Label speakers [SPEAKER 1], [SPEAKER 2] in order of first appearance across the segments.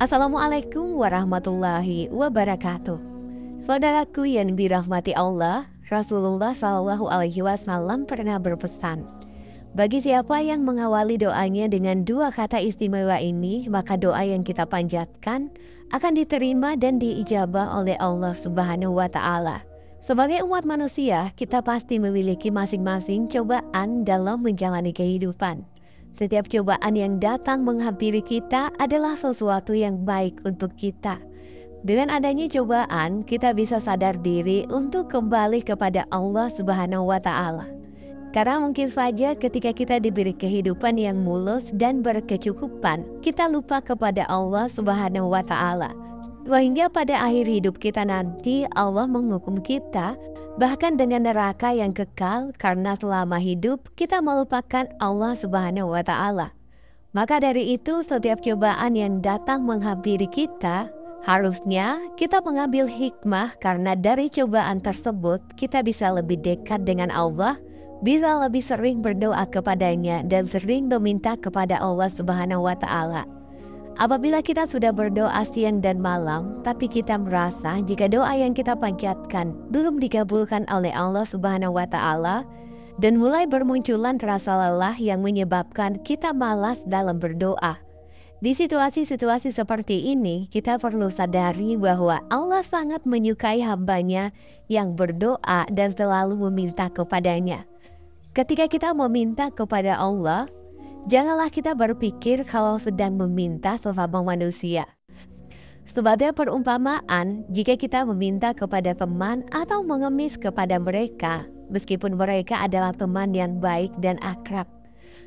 [SPEAKER 1] Assalamualaikum warahmatullahi wabarakatuh. Saudaraku yang dirahmati Allah, Rasulullah Shallallahu Alaihi Wasallam pernah berpesan, bagi siapa yang mengawali doanya dengan dua kata istimewa ini, maka doa yang kita panjatkan akan diterima dan diijabah oleh Allah Subhanahu wa Ta'ala. Sebagai umat manusia, kita pasti memiliki masing-masing cobaan dalam menjalani kehidupan. Setiap cobaan yang datang menghampiri kita adalah sesuatu yang baik untuk kita. Dengan adanya cobaan, kita bisa sadar diri untuk kembali kepada Allah Subhanahu wa Ta'ala. Karena mungkin saja ketika kita diberi kehidupan yang mulus dan berkecukupan, kita lupa kepada Allah Subhanahu wa Ta'ala. Sehingga pada akhir hidup kita nanti Allah menghukum kita bahkan dengan neraka yang kekal karena selama hidup kita melupakan Allah Subhanahu wa Ta'ala. Maka dari itu, setiap cobaan yang datang menghampiri kita, harusnya kita mengambil hikmah karena dari cobaan tersebut kita bisa lebih dekat dengan Allah, bisa lebih sering berdoa kepadanya dan sering meminta kepada Allah Subhanahu wa Ta'ala. Apabila kita sudah berdoa siang dan malam, tapi kita merasa jika doa yang kita panjatkan belum dikabulkan oleh Allah Subhanahu wa Ta'ala, dan mulai bermunculan rasa lelah yang menyebabkan kita malas dalam berdoa. Di situasi-situasi seperti ini, kita perlu sadari bahwa Allah sangat menyukai hamba-Nya yang berdoa dan selalu meminta kepadanya. Ketika kita meminta kepada Allah, janganlah kita berpikir kalau sedang meminta sesama manusia. Sebagai perumpamaan, jika kita meminta kepada teman atau mengemis kepada mereka, meskipun mereka adalah teman yang baik dan akrab,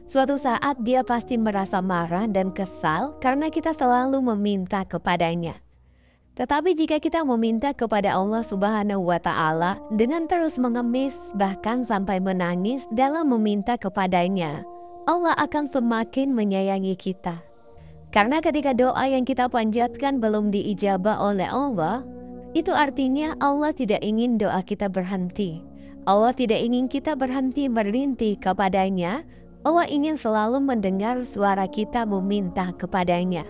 [SPEAKER 1] suatu saat dia pasti merasa marah dan kesal karena kita selalu meminta kepadanya. Tetapi jika kita meminta kepada Allah Subhanahu wa Ta'ala dengan terus mengemis bahkan sampai menangis dalam meminta kepadanya, Allah akan semakin menyayangi kita. Karena ketika doa yang kita panjatkan belum diijabah oleh Allah, itu artinya Allah tidak ingin doa kita berhenti. Allah tidak ingin kita berhenti merintih kepadanya. Allah ingin selalu mendengar suara kita meminta kepadanya.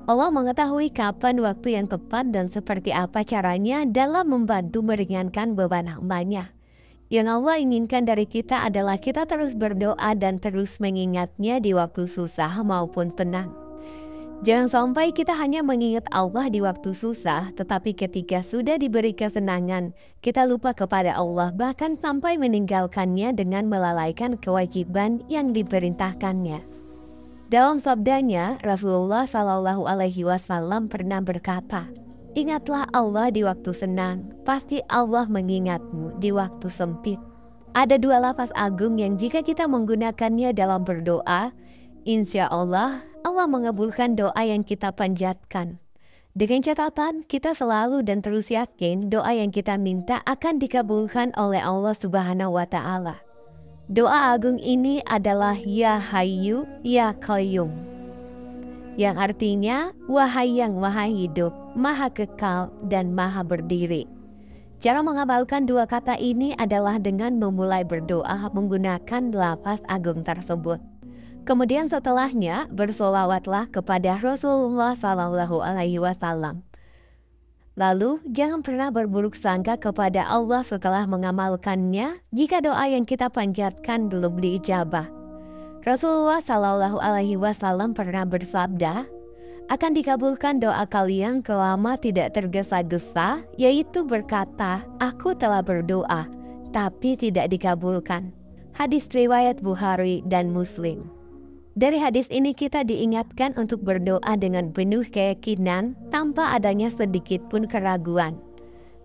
[SPEAKER 1] Allah mengetahui kapan waktu yang tepat dan seperti apa caranya dalam membantu meringankan beban hamba-Nya. Yang Allah inginkan dari kita adalah kita terus berdoa dan terus mengingatnya di waktu susah maupun tenang. Jangan sampai kita hanya mengingat Allah di waktu susah, tetapi ketika sudah diberi kesenangan, kita lupa kepada Allah bahkan sampai meninggalkannya dengan melalaikan kewajiban yang diperintahkannya. Dalam sabdanya, Rasulullah Shallallahu Alaihi Wasallam pernah berkata, "Ingatlah Allah di waktu senang, pasti Allah mengingatmu di waktu sempit." Ada dua lafaz agung yang jika kita menggunakannya dalam berdoa, insya Allah mengabulkan doa yang kita panjatkan. Dengan catatan, kita selalu dan terus yakin doa yang kita minta akan dikabulkan oleh Allah Subhanahu wa Ta'ala. Doa agung ini adalah Ya Hayyu Ya Qayyum, yang artinya wahai yang maha hidup, maha kekal, dan maha berdiri. Cara mengamalkan dua kata ini adalah dengan memulai berdoa menggunakan lafaz agung tersebut. Kemudian setelahnya bersolawatlah kepada Rasulullah Sallallahu Alaihi Wasallam. Lalu jangan pernah berburuk sangka kepada Allah setelah mengamalkannya jika doa yang kita panjatkan belum diijabah. Rasulullah Shallallahu Alaihi Wasallam pernah bersabda, akan dikabulkan doa kalian selama tidak tergesa-gesa, yaitu berkata, aku telah berdoa, tapi tidak dikabulkan. Hadis riwayat Bukhari dan Muslim. Dari hadis ini kita diingatkan untuk berdoa dengan penuh keyakinan tanpa adanya sedikit pun keraguan.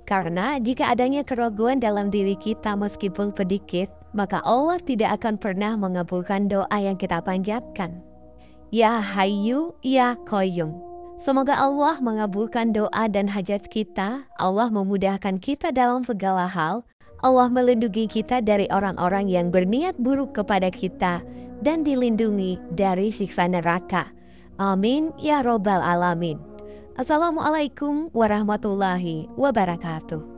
[SPEAKER 1] Karena jika adanya keraguan dalam diri kita meskipun sedikit, maka Allah tidak akan pernah mengabulkan doa yang kita panjatkan. Ya Hayyu Ya Qayyum. Semoga Allah mengabulkan doa dan hajat kita. Allah memudahkan kita dalam segala hal. Allah melindungi kita dari orang-orang yang berniat buruk kepada kita dan dilindungi dari siksa neraka. Amin ya Rabbal Alamin. Assalamualaikum warahmatullahi wabarakatuh.